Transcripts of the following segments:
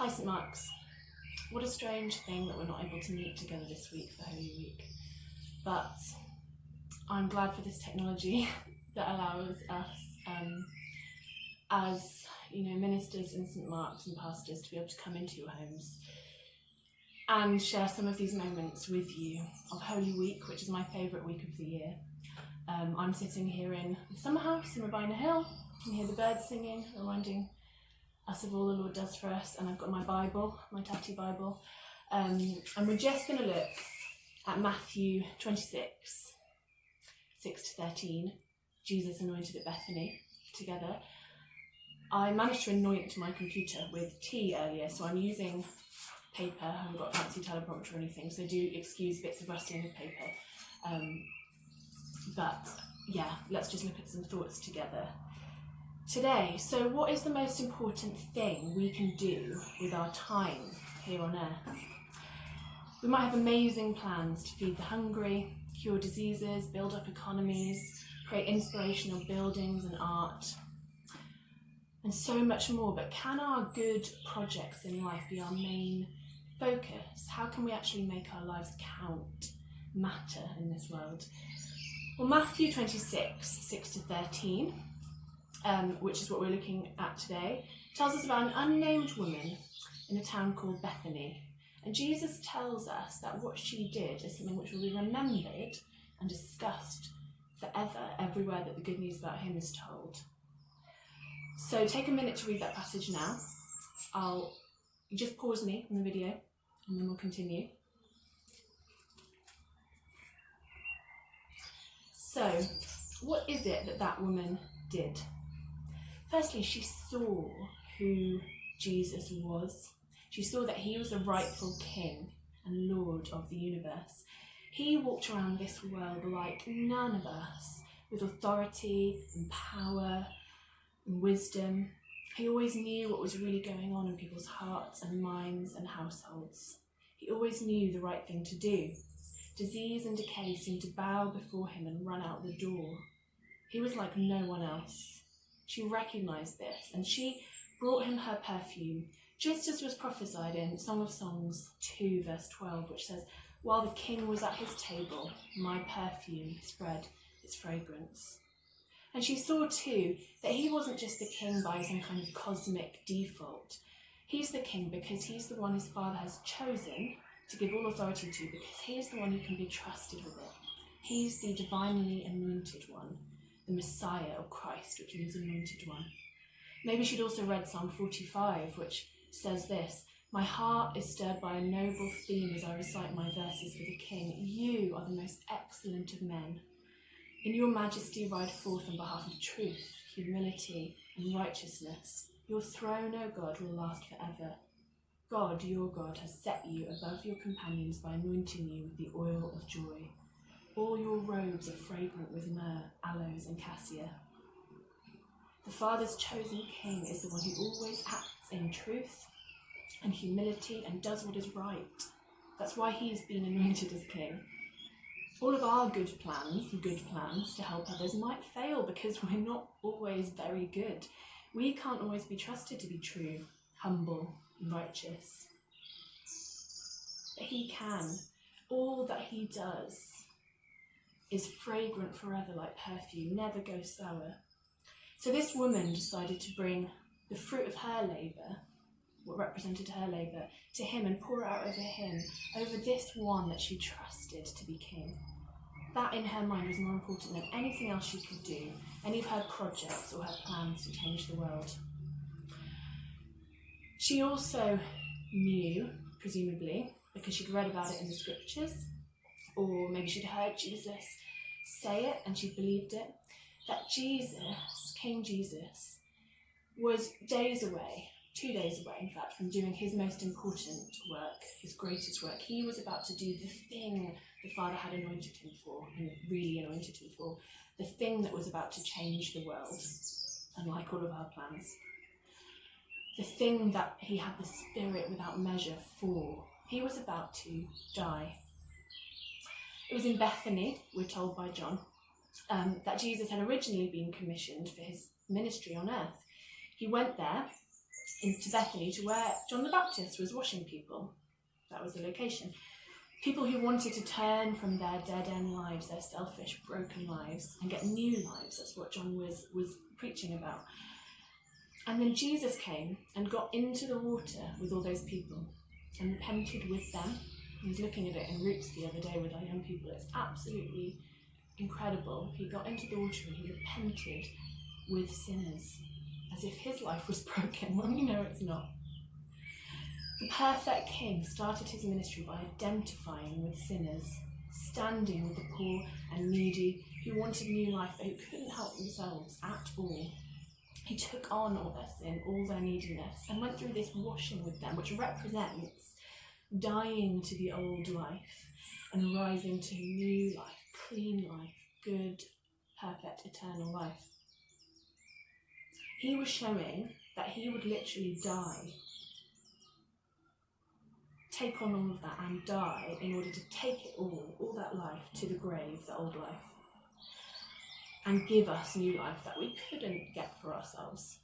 Hi St Mark's. What a strange thing that we're not able to meet together this week for Holy Week. But I'm glad for this technology that allows us as ministers in St Mark's and pastors to be able to come into your homes and share some of these moments with you of Holy Week, which is my favourite week of the year. I'm sitting here in the summer house in Rabina Hill. You can hear the birds singing, reminding us of all the Lord does for us, and I've got my Bible, my Tatty Bible, and we're just going to look at Matthew 26, 6 to 13, Jesus anointed at Bethany, together. I managed to anoint my computer with tea earlier, so I'm using paper. I haven't got a fancy teleprompter or anything, so do excuse bits of rustling of paper. But yeah, let's just look at some thoughts together today. So what is the most important thing we can do with our time here on earth? We might have amazing plans to feed the hungry, cure diseases, build up economies, create inspirational buildings and art, and so much more. But can our good projects in life be our main focus? How can we actually make our lives count, matter in this world? Well, Matthew 26, 6 to 13, which is what we're looking at today, tells us about an unnamed woman in a town called Bethany. And Jesus tells us that what she did is something which will be remembered and discussed forever, everywhere that the good news about him is told. So take a minute to read that passage now. I'll just pause me from the video and then we'll continue. So, what is it that woman did? Firstly, she saw who Jesus was. She saw that he was the rightful king and Lord of the universe. He walked around this world like none of us, with authority and power and wisdom. He always knew what was really going on in people's hearts and minds and households. He always knew the right thing to do. Disease and decay seemed to bow before him and run out the door. He was like no one else. She recognised this, and she brought him her perfume, just as was prophesied in Song of Songs 2 verse 12, which says, "While the king was at his table, my perfume spread its fragrance." And she saw too that he wasn't just the king by some kind of cosmic default. He's the king because he's the one his father has chosen to give all authority to, because he's the one who can be trusted with it. He's the divinely anointed one, the Messiah or Christ, which means anointed one. Maybe she'd also read Psalm 45, which says this: "My heart is stirred by a noble theme as I recite my verses for the King. You are the most excellent of men. In your majesty ride forth on behalf of truth, humility and righteousness. Your throne, O God, will last forever. God, your God, has set you above your companions by anointing you with the oil of joy. All your robes are fragrant with myrrh, aloes and cassia." The Father's chosen king is the one who always acts in truth and humility and does what is right. That's why he's been anointed as king. All of our good plans to help others might fail because we're not always very good. We can't always be trusted to be true, humble and righteous. But he can. All that he does is fragrant forever like perfume, never goes sour. So this woman decided to bring the fruit of her labour, what represented her labour, to him and pour it out over him, over this one that she trusted to be king. That in her mind was more important than anything else she could do, any of her projects or her plans to change the world. She also knew, presumably, because she'd read about it in the scriptures, or maybe she'd heard Jesus say it and she believed it, that Jesus, King Jesus, was days away, 2 days away in fact, from doing his most important work, his greatest work. He was about to do the thing the Father had anointed him for, and really anointed him for, the thing that was about to change the world, unlike all of our plans. The thing that he had the Spirit without measure for. He was about to die. It was in Bethany, we're told by John, that Jesus had originally been commissioned for his ministry on earth. He went there into Bethany, to where John the Baptist was washing people. That was the location. People who wanted to turn from their dead-end lives, their selfish, broken lives, and get new lives. That's what John was preaching about. And then Jesus came and got into the water with all those people and repented with them. I was looking at it in Roots the other day with our young people. It's absolutely incredible. He got into the water and he repented with sinners, as if his life was broken when we know it's not. The perfect king started his ministry by identifying with sinners, standing with the poor and needy who wanted new life but who couldn't help themselves at all. He took on all their sin, all their neediness, and went through this washing with them, which represents dying to the old life and rising to new life, clean life, good, perfect, eternal life. He was showing that he would literally die, take on all of that and die in order to take it all that life to the grave, the old life, and give us new life that we couldn't get for ourselves.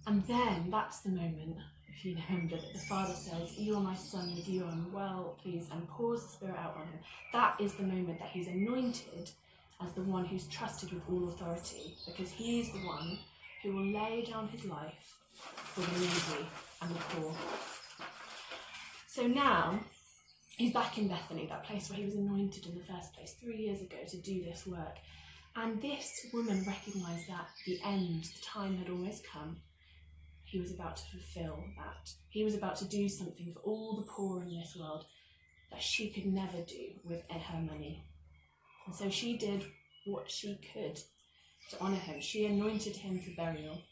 And then that's the moment, if you know, that the Father says, "You are my Son, with you I'm well pleased," and pours the Spirit out on him. That is the moment that he's anointed as the one who's trusted with all authority, because he is the one who will lay down his life for the needy and the poor. So now he's back in Bethany, that place where he was anointed in the first place 3 years ago to do this work. And this woman recognised that the end, the time had almost come. He was about to fulfil that. He was about to do something for all the poor in this world that she could never do with her money. And so she did what she could to honour him. She anointed him for burial,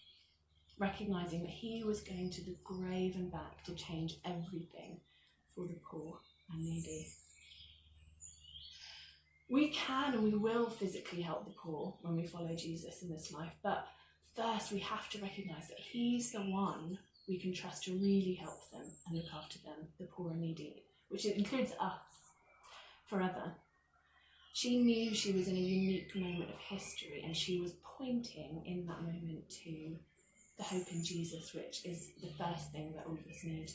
recognising that he was going to the grave and back to change everything for the poor and needy. We can and we will physically help the poor when we follow Jesus in this life, but first we have to recognise that he's the one we can trust to really help them and look after them, the poor and needy, which includes us, forever. She knew she was in a unique moment of history, and she was pointing in that moment to the hope in Jesus, which is the first thing that all of us need.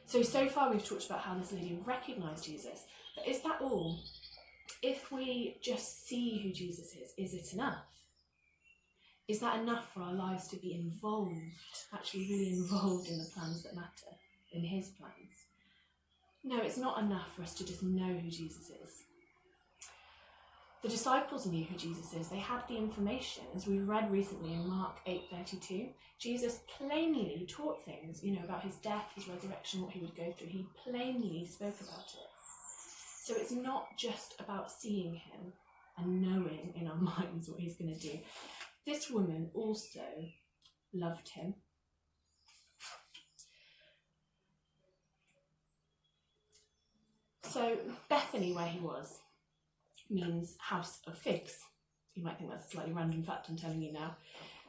So far we've talked about how this lady recognised Jesus, but is that all? If we just see who Jesus is it enough? Is that enough for our lives to be involved, actually really involved in the plans that matter, in his plans? No, it's not enough for us to just know who Jesus is. The disciples knew who Jesus is. They had the information. As we read recently in Mark 8:32, Jesus plainly taught things, about his death, his resurrection, what he would go through. He plainly spoke about it. So it's not just about seeing him and knowing in our minds what he's going to do. This woman also loved him. So Bethany, where he was, means house of figs. You might think that's a slightly random fact I'm telling you now.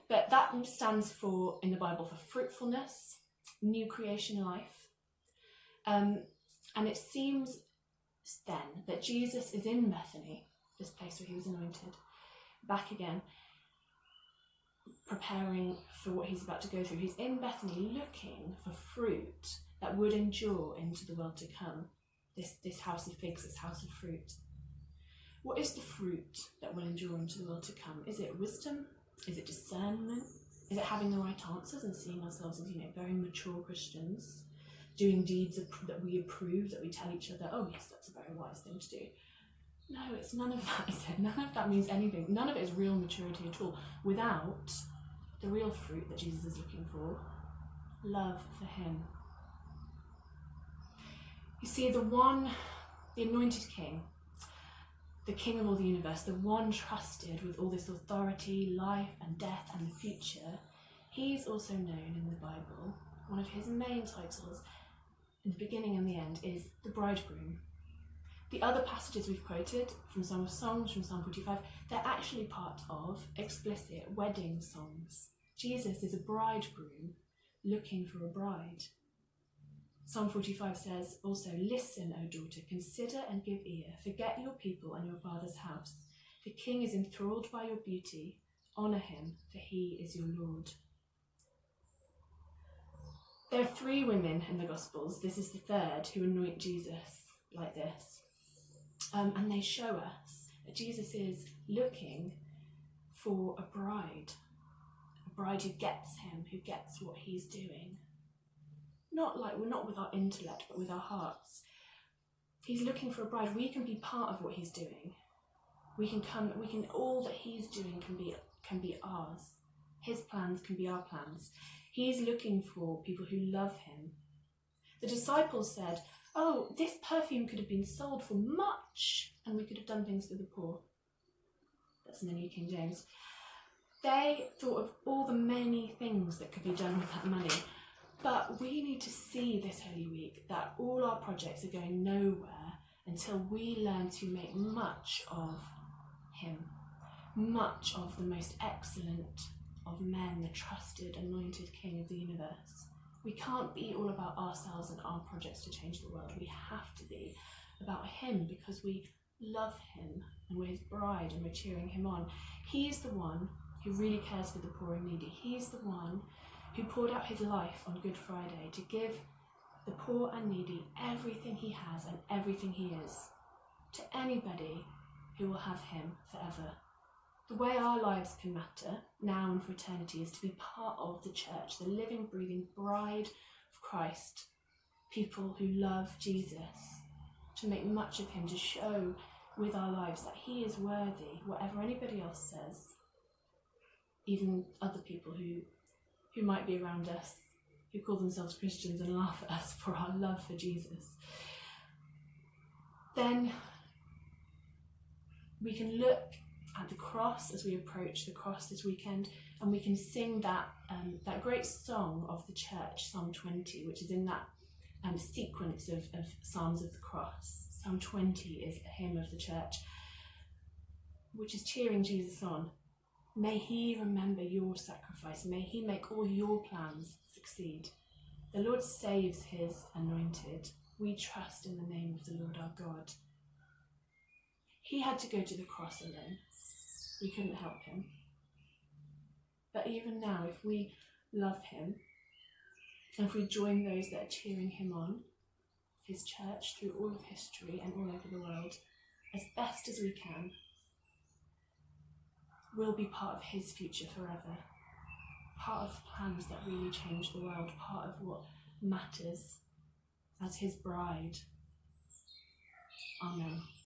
But that stands for, in the Bible, for fruitfulness, new creation life. And it seems then that Jesus is in Bethany, this place where he was anointed, back again, preparing for what he's about to go through. He's in Bethany looking for fruit that would endure into the world to come. This house of figs, this house of fruit. What is the fruit that will endure into the world to come? Is it wisdom? Is it discernment? Is it having the right answers and seeing ourselves as, very mature Christians, doing deeds that we approve, that we tell each other, oh yes, that's a very wise thing to do? No, it's none of that, is it? None of that means anything. None of it is real maturity at all, without the real fruit that Jesus is looking for, love for him. You see, the anointed king, the king of all the universe, the one trusted with all this authority, life and death and the future, he's also known in the Bible, one of his main titles in the beginning and the end is the bridegroom. The other passages we've quoted from Song of Songs, from Psalm 45, they're actually part of explicit wedding songs. Jesus is a bridegroom looking for a bride. Psalm 45 says also, "Listen, O daughter, consider and give ear. Forget your people and your father's house. The king is enthralled by your beauty. Honour him, for he is your Lord." There are 3 women in the Gospels. This is the third who anoint Jesus like this. And they show us that Jesus is looking for a bride who gets him, who gets what he's doing. We're not with our intellect, but with our hearts. He's looking for a bride. We can be part of what he's doing. All that he's doing can be ours. His plans can be our plans. He's looking for people who love him. The disciples said, "Oh, this perfume could have been sold for much, and we could have done things for the poor." That's in the New King James. They thought of all the many things that could be done with that money. But we need to see this Holy Week that all our projects are going nowhere until we learn to make much of him, much of the most excellent of men, the trusted, anointed King of the universe. We can't be all about ourselves and our projects to change the world. We have to be about him because we love him and we're his bride and we're cheering him on. He's the one who really cares for the poor and needy. He's the one who poured out his life on Good Friday to give the poor and needy everything he has and everything he is, to anybody who will have him forever. The way our lives can matter now and for eternity is to be part of the church, the living, breathing bride of Christ, people who love Jesus, to make much of him, to show with our lives that he is worthy, whatever anybody else says, even other people who might be around us, who call themselves Christians and laugh at us for our love for Jesus. Then we can look at the cross as we approach the cross this weekend, and we can sing that great song of the church, Psalm 20, which is in that sequence of Psalms of the Cross. Psalm 20 is a hymn of the church, which is cheering Jesus on. May he remember your sacrifice. May he make all your plans succeed. The Lord saves his anointed. We trust in the name of the Lord our God. He had to go to the cross alone. We couldn't help him. But even now, if we love him, and if we join those that are cheering him on, his church through all of history and all over the world, as best as we can, we'll be part of his future forever. Part of the plans that really change the world, part of what matters as his bride. Amen.